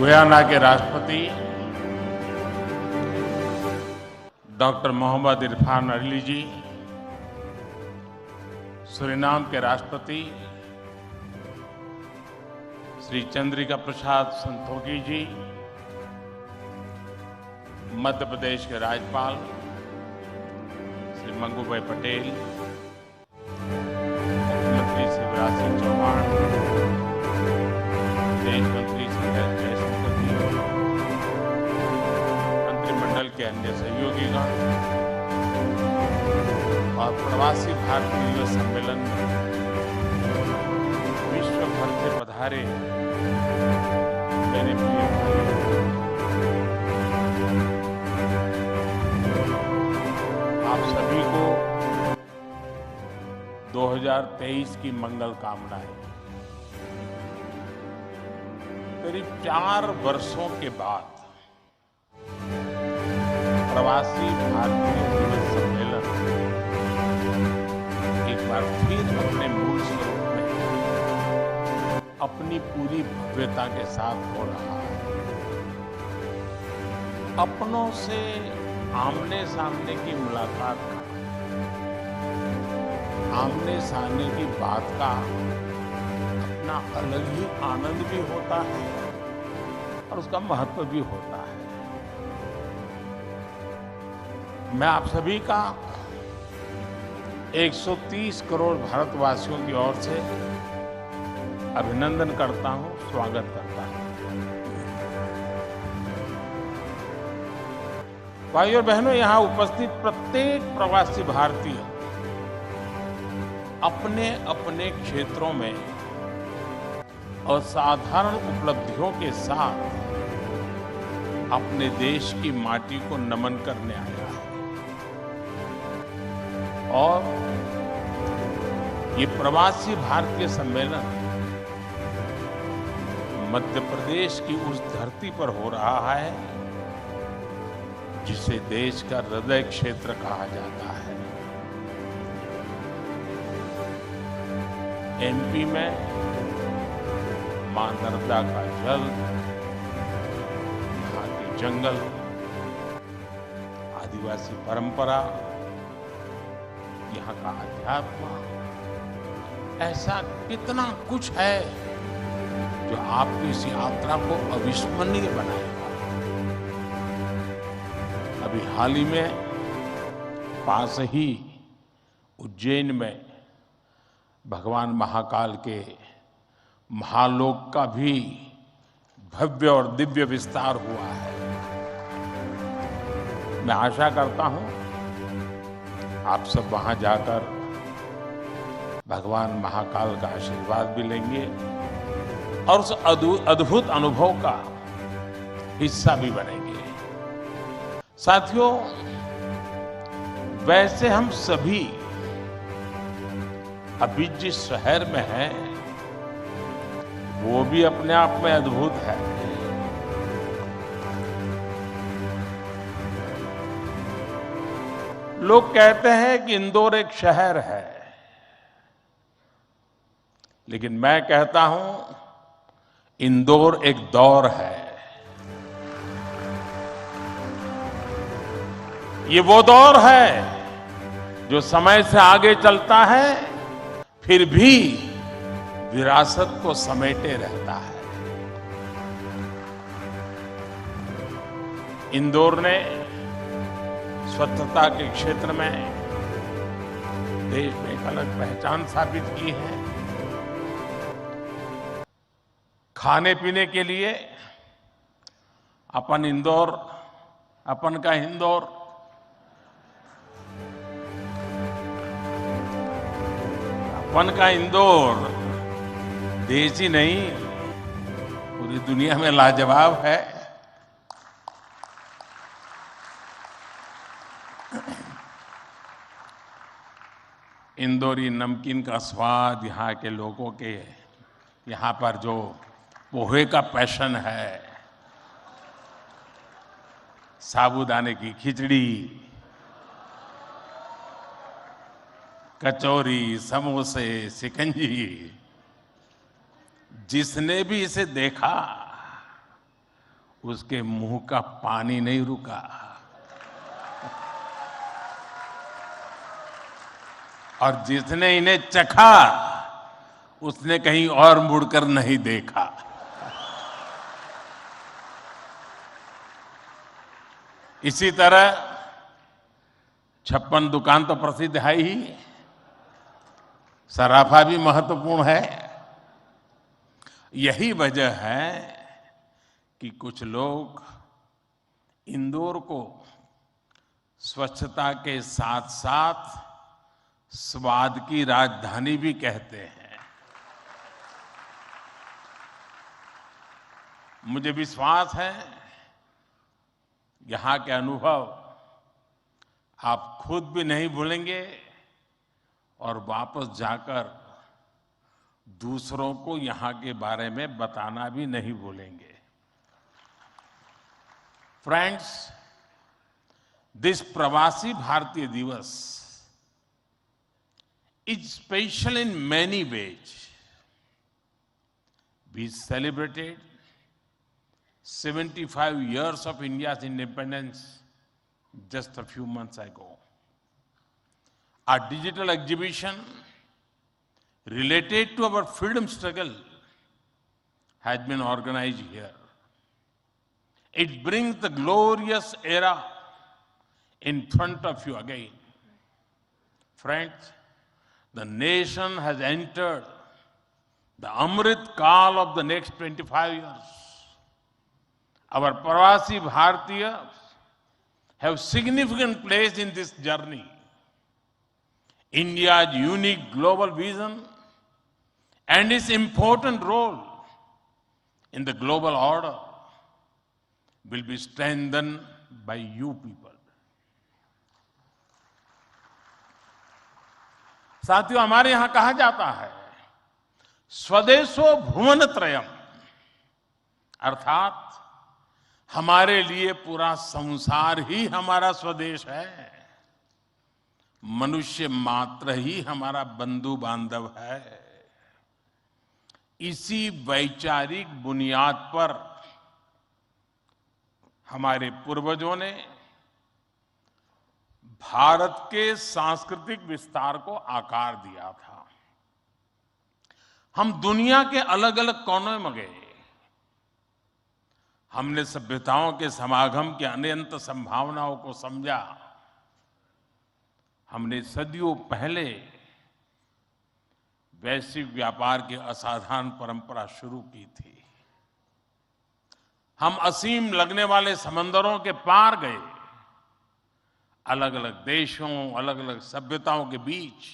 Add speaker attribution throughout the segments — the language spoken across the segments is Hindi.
Speaker 1: गुयाना के राष्ट्रपति डॉक्टर मोहम्मद इरफान अली जी, सूरीनाम के राष्ट्रपति श्री चंद्रिका प्रसाद संतोखी जी, मध्य प्रदेश के राज्यपाल श्री मंगूभाई पटेल, मुख्यमंत्री शिवराज सिंह चौहान, विदेश मंत्री श्री एस जयशंकर जी, मंत्रिमंडल के अन्य सहयोगीगण और प्रवासी भारतीय दिवस सम्मेलन में विश्व भर से पधारे मेरे प्रिय भाइयों, आप सभी को 2023 की मंगल कामनाएं। करीब 4 वर्षों के बाद प्रवासी भारतीय दिवस सम्मेलन एक बार फिर अपने मूल स्वरूप में अपनी पूरी भव्यता के साथ हो रहा है। अपनों से आमने सामने की मुलाकात का, आमने सामने की बात का अपना अलग ही आनंद भी होता है और उसका महत्व भी होता है। मैं आप सभी का 130 करोड़ भारतवासियों की ओर से अभिनंदन करता हूं, स्वागत करता हूं। भाइयों और बहनों, यहां उपस्थित प्रत्येक प्रवासी भारतीय अपने अपने क्षेत्रों में असाधारण उपलब्धियों के साथ अपने देश की माटी को नमन करने आया है। और ये प्रवासी भारतीय सम्मेलन मध्य प्रदेश की उस धरती पर हो रहा है जिसे देश का हृदय क्षेत्र कहा जाता है। एमपी में मां नर्मदा का जल, यहाँ के जंगल, आदिवासी परंपरा, यहाँ का अध्यात्म, ऐसा कितना कुछ है जो आपकी इस यात्रा को अविस्मरणीय बनाएगा। अभी हाल ही में पास ही उज्जैन में भगवान महाकाल के महालोक का भी भव्य और दिव्य विस्तार हुआ है। मैं आशा करता हूं आप सब वहां जाकर भगवान महाकाल का आशीर्वाद भी लेंगे और उस अद्भुत अनुभव का हिस्सा भी बनेंगे। साथियों, वैसे हम सभी अभी जिस शहर में हैं वो भी अपने आप में अद्भुत है। लोग कहते हैं कि इंदौर एक शहर है, लेकिन मैं कहता हूं इंदौर एक दौर है। ये वो दौर है जो समय से आगे चलता है फिर भी विरासत को समेटे रहता है। इंदौर ने स्वच्छता के क्षेत्र में देश में एक अलग पहचान स्थापित की है। खाने पीने के लिए अपन इंदौर, अपन का इंदौर, अपन का इंदौर देश ही नहीं पूरी दुनिया में लाजवाब है। इंदौरी नमकीन का स्वाद, यहाँ के लोगों के यहाँ पर जो पोहे का पैशन है, साबूदाने की खिचड़ी, कचौरी, समोसे, शिकंजी, जिसने भी इसे देखा उसके मुंह का पानी नहीं रुका और जिसने इन्हें चखा उसने कहीं और मुड़कर नहीं देखा। इसी तरह 56 दुकान तो प्रसिद्ध है ही, सराफा भी महत्वपूर्ण है। यही वजह है कि कुछ लोग इंदौर को स्वच्छता के साथ साथ स्वाद की राजधानी भी कहते हैं। मुझे विश्वास है यहां के अनुभव आप खुद भी नहीं भूलेंगे और वापस जाकर दूसरों को यहां के बारे में बताना भी नहीं भूलेंगे। फ्रेंड्स, दिस प्रवासी भारतीय दिवस is special in many ways. We celebrated 75 years of India's independence just a few months ago. Our digital exhibition related to our freedom struggle has been organized here. It brings the glorious era in front of you again. Friends, the nation has entered the Amrit Kaal of the next 25 years. Our Pravasi Bhartiyas have significant place in this journey. India's unique global vision and its important role in the global order will be strengthened by you people. साथियों, हमारे यहां कहा जाता है स्वदेशो भुवनत्रयम्, अर्थात हमारे लिए पूरा संसार ही हमारा स्वदेश है। मनुष्य मात्र ही हमारा बंधु बांधव है। इसी वैचारिक बुनियाद पर हमारे पूर्वजों ने भारत के सांस्कृतिक विस्तार को आकार दिया था। हम दुनिया के अलग अलग कोनों में गए, हमने सभ्यताओं के समागम की अनंत संभावनाओं को समझा। हमने सदियों पहले वैश्विक व्यापार की असाधारण परंपरा शुरू की थी। हम असीम लगने वाले समंदरों के पार गए। अलग अलग देशों, अलग अलग सभ्यताओं के बीच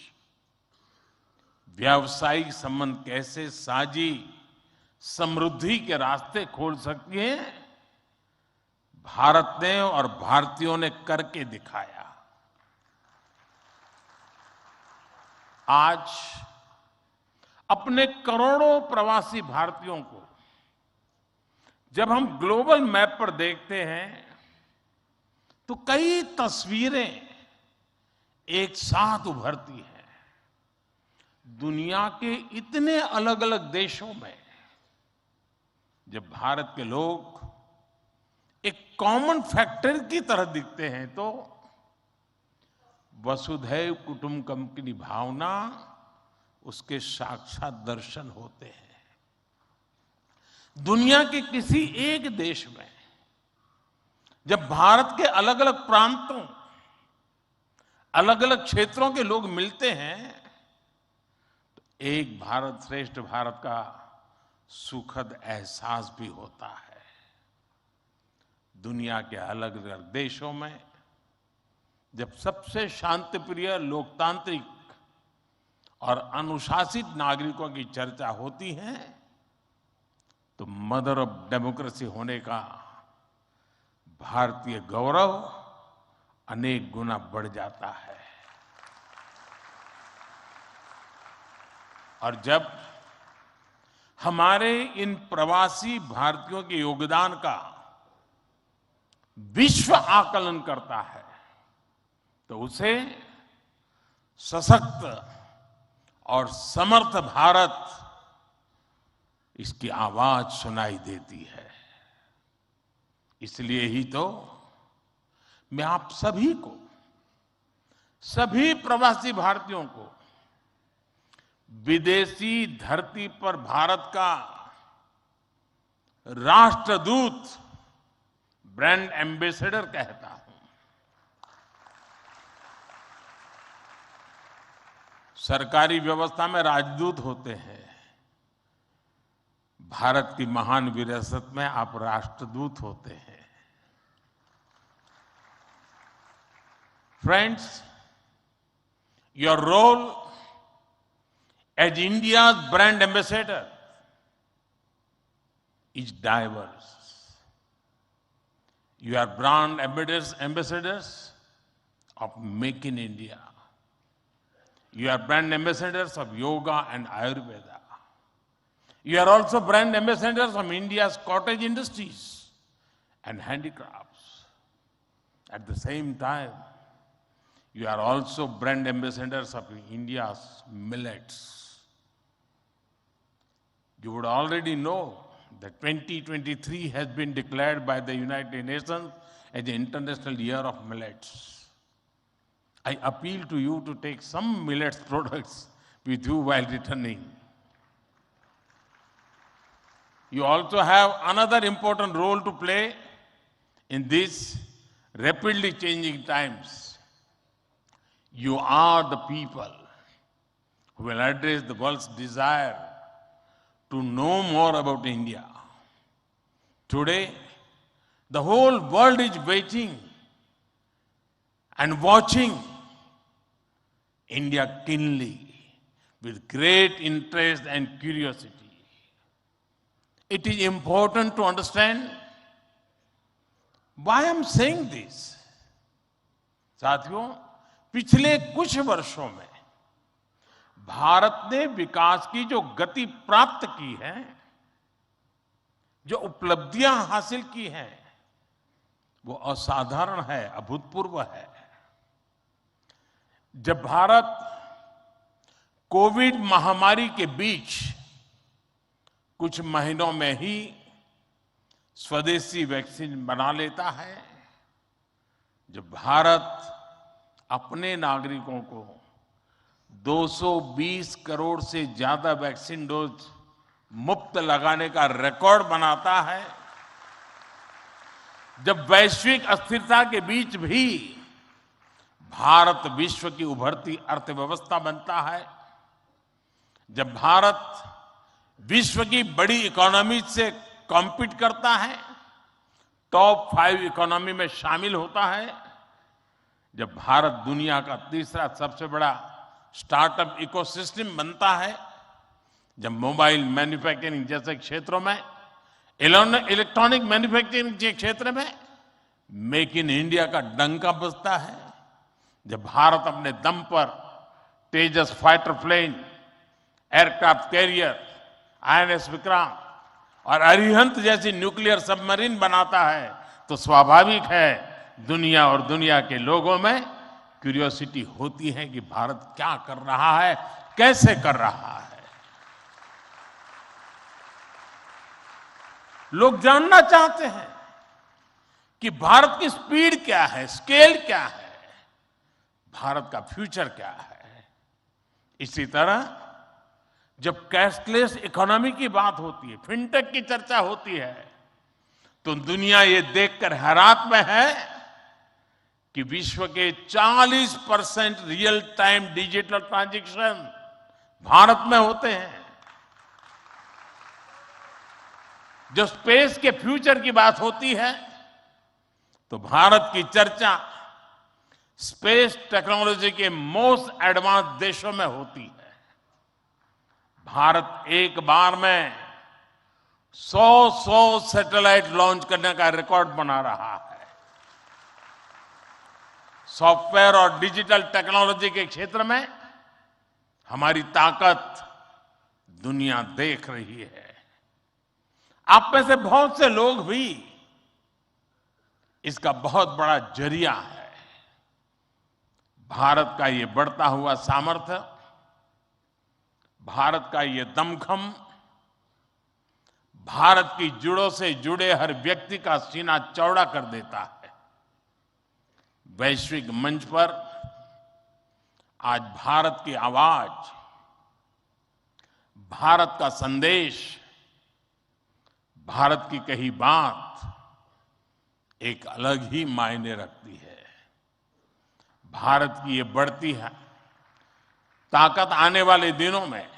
Speaker 1: व्यावसायिक संबंध कैसे साझी समृद्धि के रास्ते खोल सकती हैं, भारत ने और भारतीयों ने करके दिखाया। आज अपने करोड़ों प्रवासी भारतीयों को जब हम ग्लोबल मैप पर देखते हैं तो कई तस्वीरें एक साथ उभरती हैं। दुनिया के इतने अलग अलग देशों में जब भारत के लोग एक कॉमन फैक्टर की तरह दिखते हैं तो वसुधैव कुटुंबकम की भावना उसके साक्षात दर्शन होते हैं। दुनिया के किसी एक देश में जब भारत के अलग अलग प्रांतों, अलग अलग क्षेत्रों के लोग मिलते हैं तो एक भारत श्रेष्ठ भारत का सुखद एहसास भी होता है। दुनिया के अलग अलग देशों में जब सबसे शांतिप्रिय, लोकतांत्रिक और अनुशासित नागरिकों की चर्चा होती है तो मदर ऑफ डेमोक्रेसी होने का भारतीय गौरव अनेक गुना बढ़ जाता है। और जब हमारे इन प्रवासी भारतीयों के योगदान का विश्व आकलन करता है तो उसे सशक्त और समर्थ भारत इसकी आवाज सुनाई देती है। इसलिए ही तो मैं आप सभी को, सभी प्रवासी भारतीयों को विदेशी धरती पर भारत का राष्ट्रदूत, ब्रांड एम्बेसडर कहता हूं। सरकारी व्यवस्था में राजदूत होते हैं, भारत की महान विरासत में आप राष्ट्रदूत होते हैं। Friends, your role as India's brand ambassador is diverse. You are brand ambassadors of Make in India. You are brand ambassadors of yoga and Ayurveda. You are also brand ambassadors of India's cottage industries and handicrafts. At the same time, you are also brand ambassadors of India's millets. You would already know that 2023 has been declared by the United Nations as the International Year of Millets. I appeal to you to take some millets products with you while returning. You also have another important role to play in these rapidly changing times. You are the people who will address the world's desire to know more about India. Today, the whole world is waiting and watching India keenly with great interest and curiosity. It is important to understand why I'm saying this. साथियों, पिछले कुछ वर्षों में भारत ने विकास की जो गति प्राप्त की है, जो उपलब्धियां हासिल की हैं, वो असाधारण है, अभूतपूर्व है। जब भारत कोविड महामारी के बीच कुछ महीनों में ही स्वदेशी वैक्सीन बना लेता है, जब भारत अपने नागरिकों को 220 करोड़ से ज्यादा वैक्सीन डोज मुफ्त लगाने का रिकॉर्ड बनाता है, जब वैश्विक अस्थिरता के बीच भी भारत विश्व की उभरती अर्थव्यवस्था बनता है, जब भारत विश्व की बड़ी इकोनॉमी से कॉम्पीट करता है, टॉप 5 इकोनॉमी में शामिल होता है, जब भारत दुनिया का तीसरा सबसे बड़ा स्टार्टअप इकोसिस्टम बनता है, जब मोबाइल मैन्युफैक्चरिंग जैसे क्षेत्रों में, इलेक्ट्रॉनिक मैन्युफैक्चरिंग के क्षेत्र में मेक इन इंडिया का डंका बजता है, जब भारत अपने दम पर Tejas fighter plane, aircraft carrier, INS Vikrant और अरिहंत जैसी न्यूक्लियर सबमरीन बनाता है, तो स्वाभाविक है दुनिया और दुनिया के लोगों में क्यूरियोसिटी होती है कि भारत क्या कर रहा है, कैसे कर रहा है। लोग जानना चाहते हैं कि भारत की स्पीड क्या है, स्केल क्या है, भारत का फ्यूचर क्या है। इसी तरह जब कैशलेस इकोनॉमी की बात होती है, फिनटेक की चर्चा होती है, तो दुनिया ये देखकर हैरात में है कि विश्व के 40% real time digital transaction Bharat में होते हैं। जो स्पेस के फ्यूचर की बात होती है, तो भारत की चर्चा स्पेस टेक्नोलॉजी के मोस्ट एडवांस देशों में होती है। भारत एक बार में 100 सैटेलाइट लॉन्च करने का रिकॉर्ड बना रहा है। सॉफ्टवेयर और डिजिटल टेक्नोलॉजी के क्षेत्र में हमारी ताकत दुनिया देख रही है। आप में से बहुत से लोग भी इसका बहुत बड़ा जरिया है। भारत का ये बढ़ता हुआ सामर्थ्य, भारत का ये दमखम, भारत की जड़ों से जुड़े हर व्यक्ति का सीना चौड़ा कर देता है। वैश्विक मंच पर आज भारत की आवाज, भारत का संदेश, भारत की कही बात एक अलग ही मायने रखती है। भारत की ये बढ़ती है ताकत आने वाले दिनों में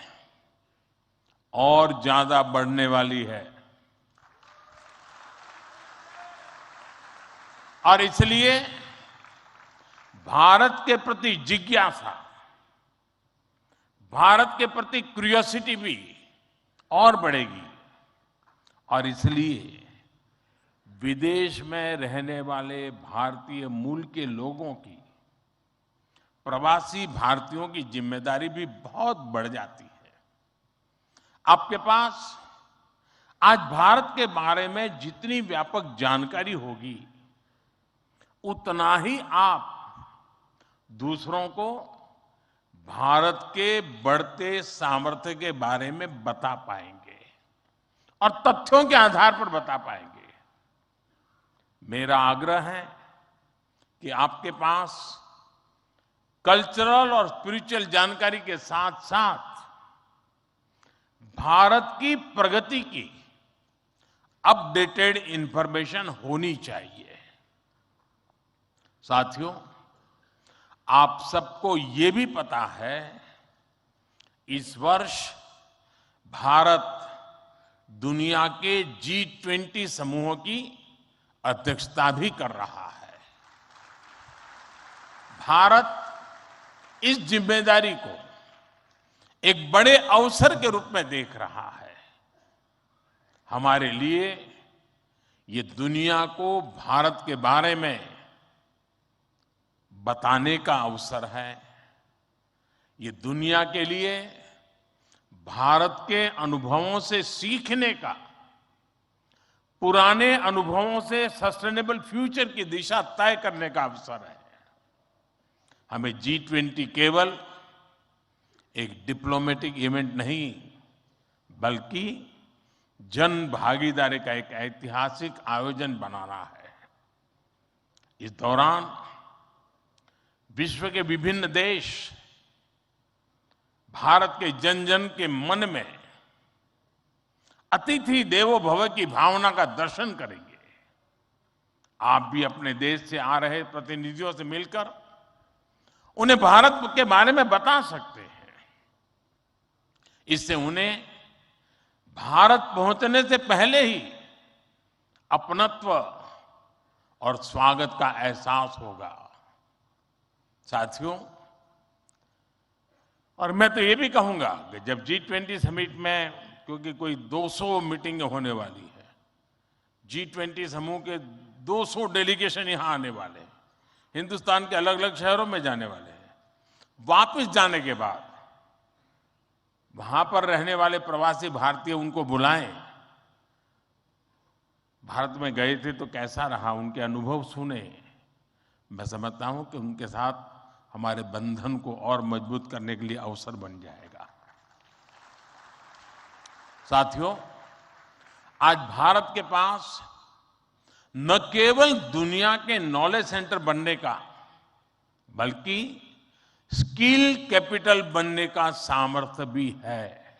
Speaker 1: और ज्यादा बढ़ने वाली है। और इसलिए भारत के प्रति जिज्ञासा, भारत के प्रति क्यूरियोसिटी भी और बढ़ेगी। और इसलिए विदेश में रहने वाले भारतीय मूल के लोगों की, प्रवासी भारतीयों की जिम्मेदारी भी बहुत बढ़ जाती है। आपके पास आज भारत के बारे में जितनी व्यापक जानकारी होगी, उतना ही आप दूसरों को भारत के बढ़ते सामर्थ्य के बारे में बता पाएंगे और तथ्यों के आधार पर बता पाएंगे। मेरा आग्रह है कि आपके पास कल्चरल और स्पिरिचुअल जानकारी के साथ साथ भारत की प्रगति की अपडेटेड इंफॉर्मेशन होनी चाहिए। साथियों, आप सबको ये भी पता है, इस वर्ष भारत दुनिया के G20 समूहों की अध्यक्षता भी कर रहा है। भारत इस जिम्मेदारी को एक बड़े अवसर के रूप में देख रहा है। हमारे लिए ये दुनिया को भारत के बारे में बताने का अवसर है। ये दुनिया के लिए भारत के अनुभवों से सीखने का, पुराने अनुभवों से सस्टेनेबल फ्यूचर की दिशा तय करने का अवसर है। हमें G20 केवल एक डिप्लोमेटिक इवेंट नहीं, बल्कि जन भागीदारी का एक ऐतिहासिक आयोजन बनाना है। इस दौरान विश्व के विभिन्न देश भारत के जन जन के मन में अतिथि देवो भव की भावना का दर्शन करेंगे। आप भी अपने देश से आ रहे प्रतिनिधियों से मिलकर उन्हें भारत के बारे में बता सकते हैं। इससे उन्हें भारत पहुंचने से पहले ही अपनत्व और स्वागत का एहसास होगा। साथियों, और मैं तो ये भी कहूंगा कि जब G20 समिट में, क्योंकि कोई 200 मीटिंगें होने वाली है, G20 समूह के 200 डेलीगेशन यहां आने वाले हैं, हिंदुस्तान के अलग अलग शहरों में जाने वाले हैं। वापस जाने के बाद वहां पर रहने वाले प्रवासी भारतीय उनको बुलाएं, भारत में गए थे तो कैसा रहा, उनके अनुभव सुने। मैं समझता हूं कि उनके साथ हमारे बंधन को और मजबूत करने के लिए अवसर बन जाएगा। साथियों, आज भारत के पास न केवल दुनिया के नॉलेज सेंटर बनने का, बल्कि स्किल कैपिटल बनने का सामर्थ्य भी है।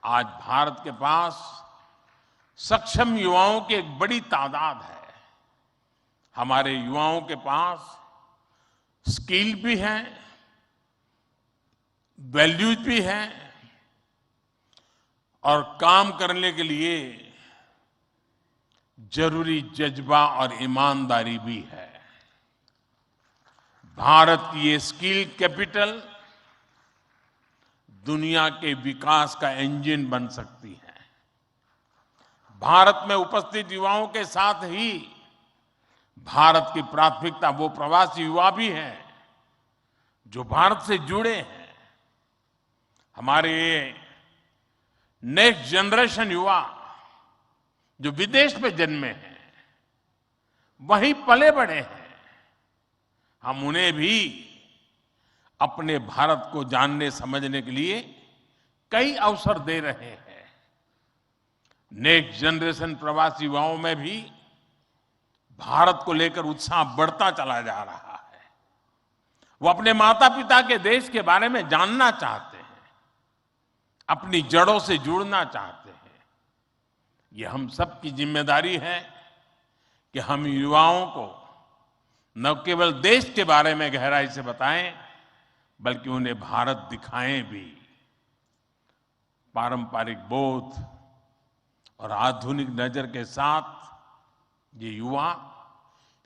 Speaker 1: आज भारत के पास सक्षम युवाओं की एक बड़ी तादाद है। हमारे युवाओं के पास स्किल भी है, वैल्यूज भी है और काम करने के लिए जरूरी जज्बा और ईमानदारी भी है। भारत की ये स्किल कैपिटल दुनिया के विकास का इंजन बन सकती है। भारत में उपस्थित युवाओं के साथ ही भारत की प्राथमिकता वो प्रवासी युवा भी हैं जो भारत से जुड़े हैं। हमारे नेक्स्ट जनरेशन युवा जो विदेश में जन्मे हैं, वहीं पले बड़े हैं, हम उन्हें भी अपने भारत को जानने समझने के लिए कई अवसर दे रहे हैं। नेक्स्ट जनरेशन प्रवासी युवाओं में भी भारत को लेकर उत्साह बढ़ता चला जा रहा है। वो अपने माता पिता के देश के बारे में जानना चाहते हैं, अपनी जड़ों से जुड़ना चाहते हैं। ये हम सब की जिम्मेदारी है कि हम युवाओं को न केवल देश के बारे में गहराई से बताएं, बल्कि उन्हें भारत दिखाएं भी। पारंपरिक बोध और आधुनिक नजर के साथ ये युवा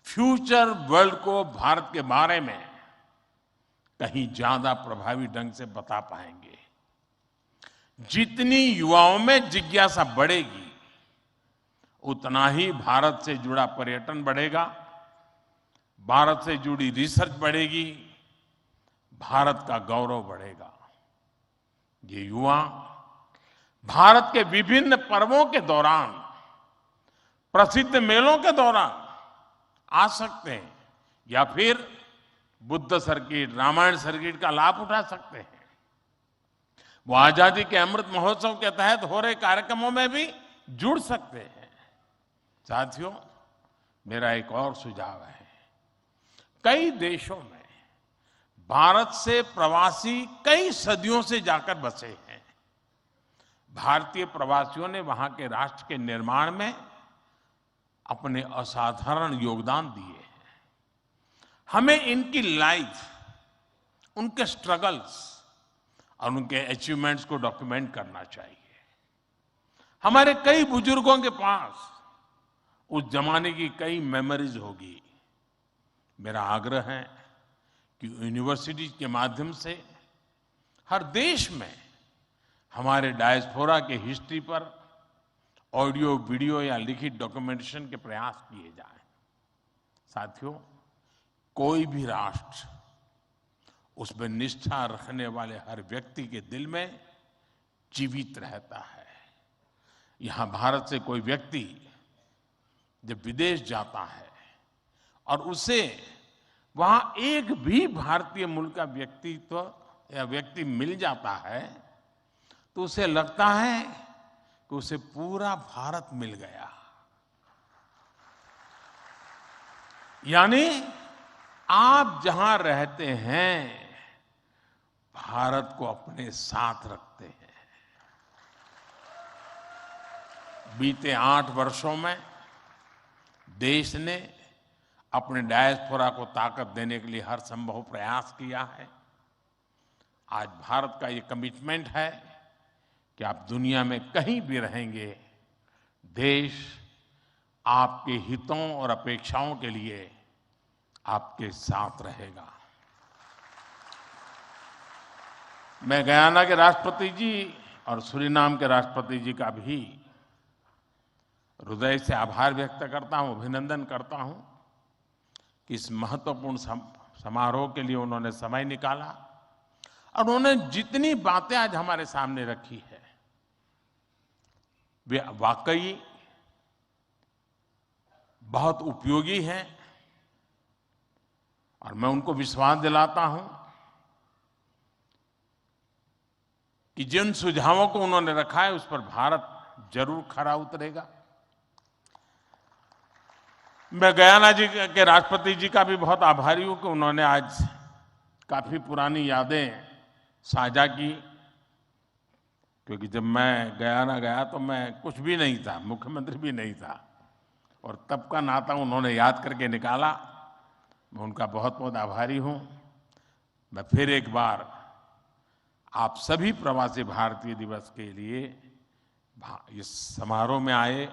Speaker 1: फ्यूचर वर्ल्ड को भारत के बारे में कहीं ज्यादा प्रभावी ढंग से बता पाएंगे। जितनी युवाओं में जिज्ञासा बढ़ेगी, उतना ही भारत से जुड़ा पर्यटन बढ़ेगा, भारत से जुड़ी रिसर्च बढ़ेगी, भारत का गौरव बढ़ेगा। ये युवा भारत के विभिन्न पर्वों के दौरान, प्रसिद्ध मेलों के दौरान आ सकते हैं या फिर बुद्ध सर्किट, रामायण सर्किट का लाभ उठा सकते हैं। वो आजादी के अमृत महोत्सव के तहत हो रहे कार्यक्रमों में भी जुड़ सकते हैं। साथियों, मेरा एक और सुझाव है। कई देशों में भारत से प्रवासी कई सदियों से जाकर बसे हैं। भारतीय प्रवासियों ने वहां के राष्ट्र के निर्माण में अपने असाधारण योगदान दिए हैं। हमें इनकी लाइफ, उनके स्ट्रगल्स और उनके अचीवमेंट्स को डॉक्यूमेंट करना चाहिए। हमारे कई बुजुर्गों के पास उस जमाने की कई मेमोरीज होगी। मेरा आग्रह है कि यूनिवर्सिटी के माध्यम से हर देश में हमारे डायस्पोरा के हिस्ट्री पर ऑडियो, वीडियो या लिखित डॉक्यूमेंटेशन के प्रयास किए जाएं। साथियों, कोई भी राष्ट्र उसमें निष्ठा रखने वाले हर व्यक्ति के दिल में जीवित रहता है। यहां भारत से कोई व्यक्ति जब विदेश जाता है और उसे वहां एक भी भारतीय मूल का व्यक्तित्व या व्यक्ति मिल जाता है, तो उसे लगता है कि उसे पूरा भारत मिल गया। यानी आप जहां रहते हैं, भारत को अपने साथ रखते हैं। बीते 8 वर्षों में देश ने अपने डायस्पोरा को ताकत देने के लिए हर संभव प्रयास किया है। आज भारत का ये कमिटमेंट है कि आप दुनिया में कहीं भी रहेंगे, देश आपके हितों और अपेक्षाओं के लिए आपके साथ रहेगा। मैं गयाना के राष्ट्रपति जी और सूरीनाम के राष्ट्रपति जी का भी हृदय से आभार व्यक्त करता हूं, अभिनंदन करता हूं कि इस महत्वपूर्ण समारोह के लिए उन्होंने समय निकाला और उन्होंने जितनी बातें आज हमारे सामने रखी है, वे वाकई बहुत उपयोगी हैं। और मैं उनको विश्वास दिलाता हूं कि जिन सुझावों को उन्होंने रखा है, उस पर भारत जरूर खरा उतरेगा। मैं गयाना जी के राष्ट्रपति जी का भी बहुत आभारी हूं कि उन्होंने आज काफी पुरानी यादें साझा की। क्योंकि जब मैं गयाना गया तो मैं कुछ भी नहीं था, मुख्यमंत्री भी नहीं था, और तब का नाता उन्होंने याद करके निकाला। मैं उनका बहुत बहुत आभारी हूं। मैं फिर एक बार आप सभी प्रवासी भारतीय दिवस के लिए इस समारोह में आए,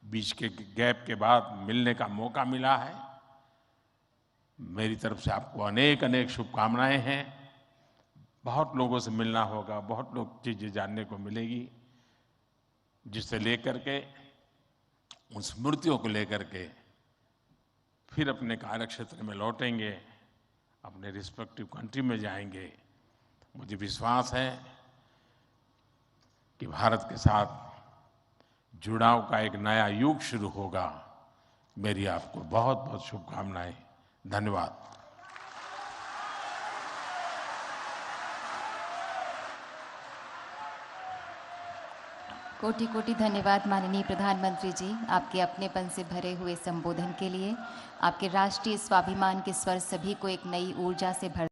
Speaker 1: बीच के गैप के बाद मिलने का मौका मिला है। मेरी तरफ से आपको अनेक अनेक शुभकामनाएं हैं। बहुत लोगों से मिलना होगा, बहुत लोग चीजें जानने को मिलेगी, जिसे लेकर के, उन स्मृतियों को लेकर के फिर अपने कार्य क्षेत्र में लौटेंगे, अपने रिस्पेक्टिव कंट्री में जाएंगे। मुझे विश्वास है कि भारत के साथ जुड़ाव का एक नया युग शुरू होगा। मेरी आपको बहुत बहुत शुभकामनाएं। धन्यवाद।
Speaker 2: कोटि कोटि धन्यवाद माननीय प्रधानमंत्री जी, आपके अपनेपन से भरे हुए संबोधन के लिए। आपके राष्ट्रीय स्वाभिमान के स्वर सभी को एक नई ऊर्जा से भर